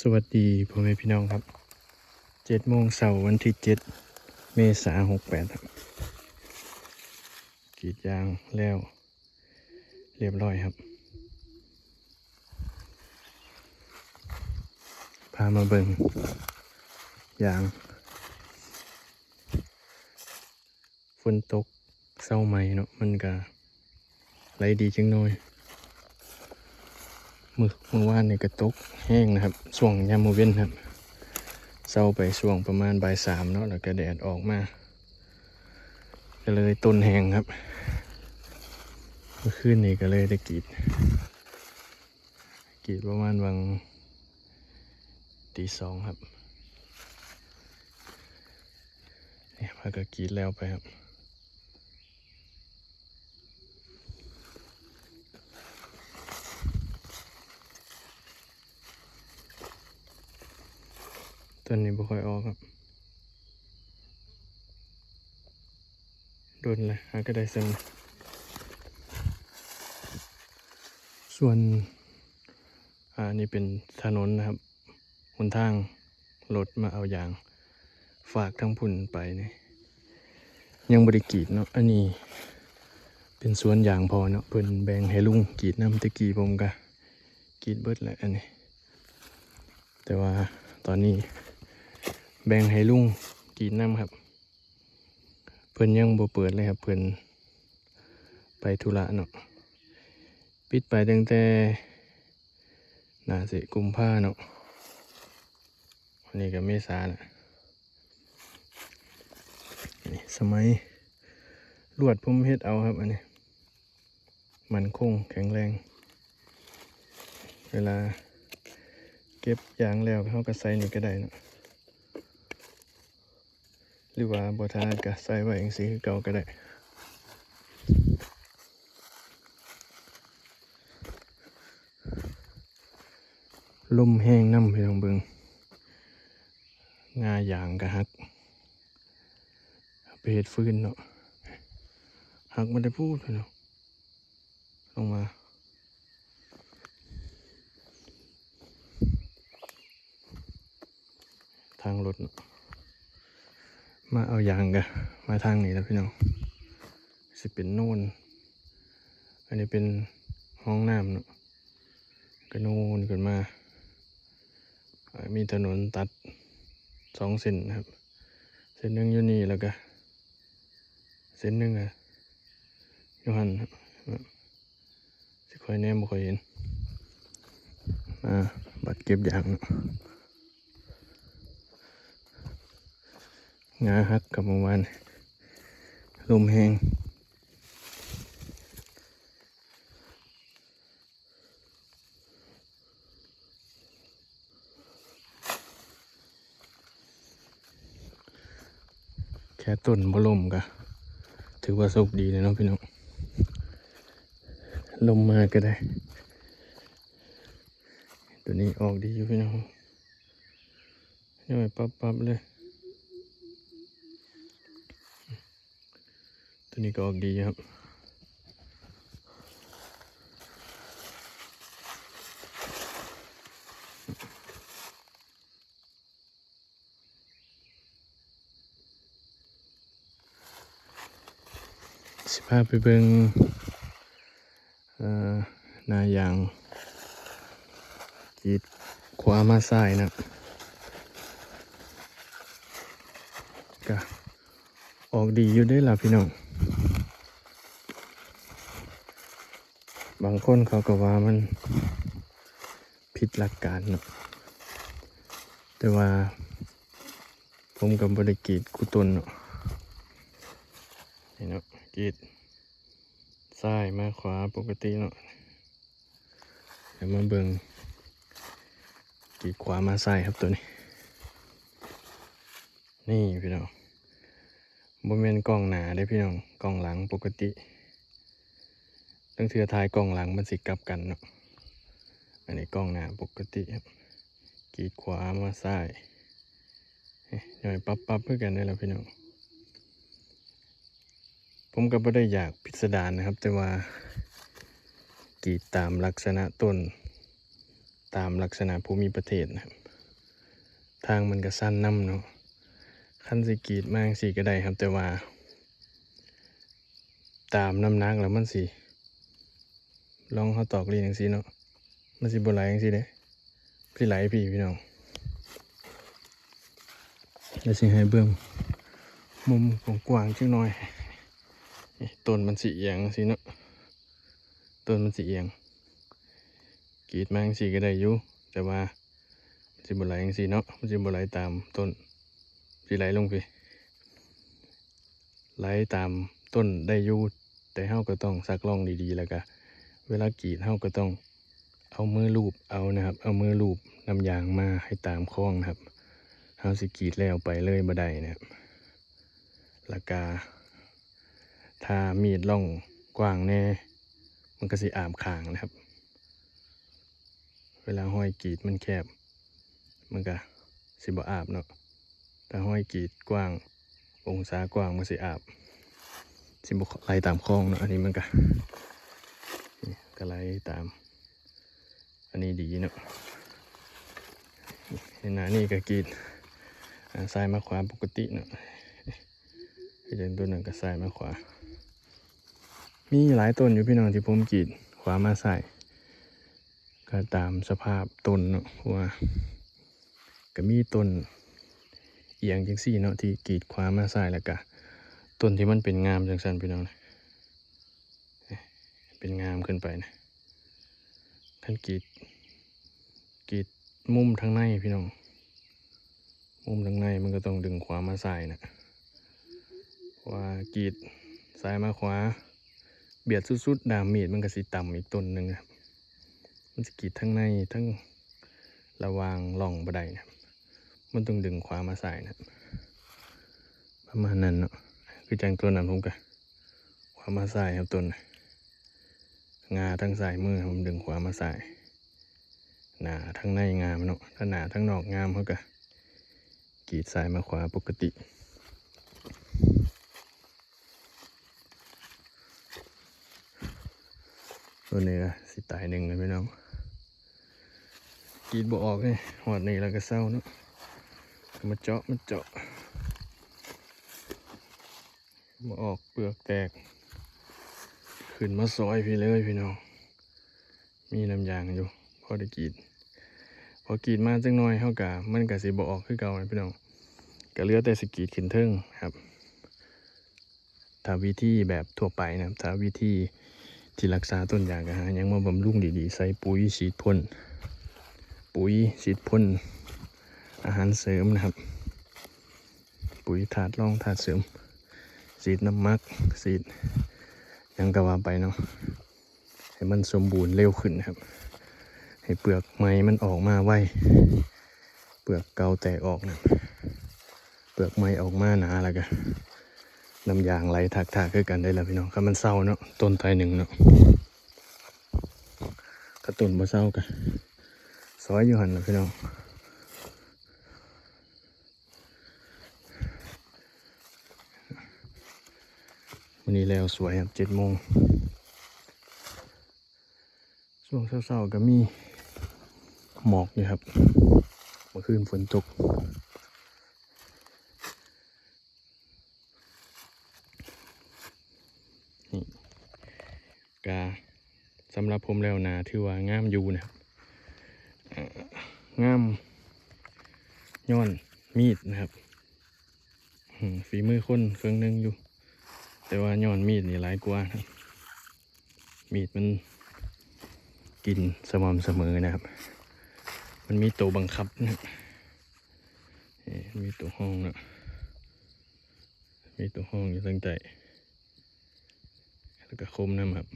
สวัสดีพ่อแม่พี่น้องครับ7 โมงเช้าวันที่7 เมษายน 68ครับกรีดยางแล้วเรียบร้อยครับพามาเบิ่งยางฝนตกเศร้าไหมเนาะมันก็ไหลดีจังน้อยเมื่อวานนี่ก็ตกแห้งนะครับช่วงยามมื้อเว้นครับเศร้าไปช่วงประมาณบ่าย 3เนาะแล้วก็แดดออกมาก็เลยต้นแห้งครับเมื่อคืนนี้ก็เลยได้กรีดประมาณวันตี 2ครับเนี่ยพาก็กรีดแล้วไปครับต้นนี้บ่ค่อยออกครับโดนเลยหาก็ได้ซึ่งส่วนนี่เป็นถนนนะครับหนทางรถมาเอายางฝากทั้งพุ่นไปนี่ยังบริกรีดเนาะอันนี้เป็นสวนยางพอเนาะเพิ่นแบ่งให้ลุงกรีดน้ำตะกี้ผมก็กรีดเบิดแหละอันนี้แต่ว่าตอนนี้แบ่งให้ลุงกรีดน้ำครับเพิ่นยังบ่เปิดเลยครับเพิ่นไปธุระเนาะปิดไปตั้งแต่น่าสิกุมภาเนาะวันนี้ก็เมษาละนี่สมัยลวดผมเฮ็ดเอาครับอันนี้มันคงแข็งแรงเวลาเก็บยางแล้วเขาก็ใส่นี่ก็ได้เนาะหรือว่าบ่ถนัดก็ใส่ไว้จังซี่คือเก่าก็ได้ลมแห้งน้ำพี่น้องเบิ่งงายางก็หักไปเฮ็ดฟืนเนาะหักบ่ได้พูดพี่น้องลงมาทางรถเนาะมาเอายางกันมาทางนี้แล้วพี่น้องสิเป็นโน่นอันนี้เป็นห้องน้ำเนาะก็โน่นขึ้นมามีถนนตัด2 เส้นนะครับเส้นหนึ่งอยู่นี่แล้วก็เส้นหนึ่งอยู่หันครับสิค่อยแนมบ่ค่อยเห็นบัตรเก็บยางเนาะงาหักกับเมื่อวานลมแห้งแค่ต้นบ่ลมก็ถือว่าโชคดีเลยเนาะพี่น้องลมมาก็ได้ตัวนี้ออกดีอยู่พี่น้องยังไม่ปั๊บเลยตัวนี้ก็ออกดีครับสิพาไปเบิ่งนายางกรีดขวามาซ้ายนะก็ออกดีอยู่ได้ล่ะพี่น้องบางคนเขาก็ว่ามันผิดหลักการเนาะแต่ว่าผมกับบริกรีดกูตนเนาะนี่เนาะกรีดซ้ายมาขวาปกติเนาะเดี๋ยวมาเบิ่งกรีดขวามาซ้ายครับตัวนี้นี่พี่น้องบ่แม่นกล้องหน้าได้พี่น้องกล้องหลังปกติตั้งเทื่อถ่ายกล้องหลังมันสิกลับกันเนาะอันนี้กล้องหน้าปกติครับกรีดขวามาซ้ายหน่อยปั๊บเพื่อกันได้แล้วพี่น้องผมก็ไม่ได้อยากพิสดารนะครับแต่ว่ากรีดตามลักษณะต้นตามลักษณะภูมิประเทศนะครับ ทางมันก็สั้นน้ำเนาะขั้นสิกรีดมากสิก็ได้ครับแต่ว่าตามน้ำหนักแล้วมันสิลองเขาตอกลีนอย่างสิเนาะมันสิบไหลอย่างสิเด้สิไหลพี่น้องแล้วสิให้เบิ่งมุมกว้างๆจังหน่อยต้นมันสิเอียงสิเนาะต้นมันสิเอียงกรีดมาอย่างสิก็ได้อยู่แต่ว่าสิบไหลอย่างสิเนาะมันสิบไหลตามต้นสิไหลลงพี่ไหลตามต้นได้อยู่แต่เฮาก็ต้องซักล่องดีๆแล้วก็เวลากรีดเฮาก็ต้องเอามือลูบเอานะครับเอามือลูบน้ำยางมาให้ตามคล้องนะครับเฮาสิกรีดแล้วไปเลยบ่ได้นะครับแล้วก็ถ้ามีดล่องกว้างแน่มันก็สิอาบข้างนะครับเวลาห้อยกรีดมันแคบมันก็สิบ่อาบเนาะถ้าห้อยกรีดกว้างองศากว้างมันสิอาบสิบ่ไหลตามคลองเนาะอันนี้มันก็ไหลตามอันนี้ดีเนาะนี่ก็กรีดซ้ายมาขวาปกติเนาะที่เดินต้นหนึ่งก็ซ้ายมาขวามีหลายต้นอยู่พี่น้องที่ผมกรีดขวามาซ้ายก็ตามสภาพต้นเนาะว่าก็มีต้นเอียงจังซี่เนาะที่กรีดขวามาซ้ายแล้วก็ต้นที่มันเป็นงามจังสันพี่น้องนะเป็นงามขึ้นไปนะท่านกรีดมุมทางในพี่น้องมุมทางในมันก็ต้องดึงขวามาซ้ายนะว่ากรีดซ้ายมาขวาเบียดสุดๆดามมีดมันก็สิต่ำอีกต้นหนึ่งครับมันจะกรีดทั้งในทั้งระวางล่องบันไดนะมันต้องดึงขวามาซ้ายนะประมาณนั้นเนาะคือจังต้นนั้นผมก็ขวามาซ้ายครับต้นงาทั้งซ้ายมือผมดึงขวามาซ้ายหนาทั้งในงามเนาะถ้าหนาทั้งนอกงามเขาก็กรีดซ้ายมาขวาปกติตัวนี้ก็สิตายหนึ่งเลยพี่น้องกรีดบ่ออกเลยหอดนี่แล้วก็เศร้าเนาะมาเจาะบ่ออกเปลือกแตกขึ้นมาซอยพี่เลยพี่น้องมีน้ำยางอยู่พอได้กรีดพอกรีดมาจังน้อยเท่ากับมันก็สิบ่ออกคือเก่าพี่น้องก็เหลือแต่สกรีดขึ้นเทิงครับถ้าวิธีแบบทั่วไปนะครับถ้าวิธีที่รักษาต้นยางก็หายังมาบำรุงดีๆใส่ปุ๋ยฉีดพ่นอาหารเสริมนะครับปุ๋ยถาดรองถาดเสริมฉีดน้ำมักฉีดยังกะว่าไปเนาะให้มันสมบูรณ์เร็วขึ้นนะครับให้เปลือกไม้มันออกมาไวเปลือกเก่าแตกออกนะเปลือกไม้ออกมาหนาแล้วก็น้ำยางไหลถากๆคือกันได้แล้วพี่น้องถ้ามันเศร้าเนาะต้นตายหนึ่งเนาะถ้าต้นบ่เศร้ากันซอยอยู่หันนะพี่น้องวันนี้แล้วสวยครับ7 โมงช่วงเช้าๆก็มีหมอกอยู่ครับเมื่อคืนฝนตกนี่กาสำหรับผมแล้วนาถือว่างามอยู่นะครับงามย้อนมีดนะครับฝีมือคนเครื่องนึงอยู่แต่ว่าย้อนมีดนี่หลายกว่าครับมีดมันกินสม่ำเสมอนะครับมันมีตัวบังคับนะมีตัวห้องนะมีตัวห้องอยู่ตั้งแต่แล้วก็คมนะครับ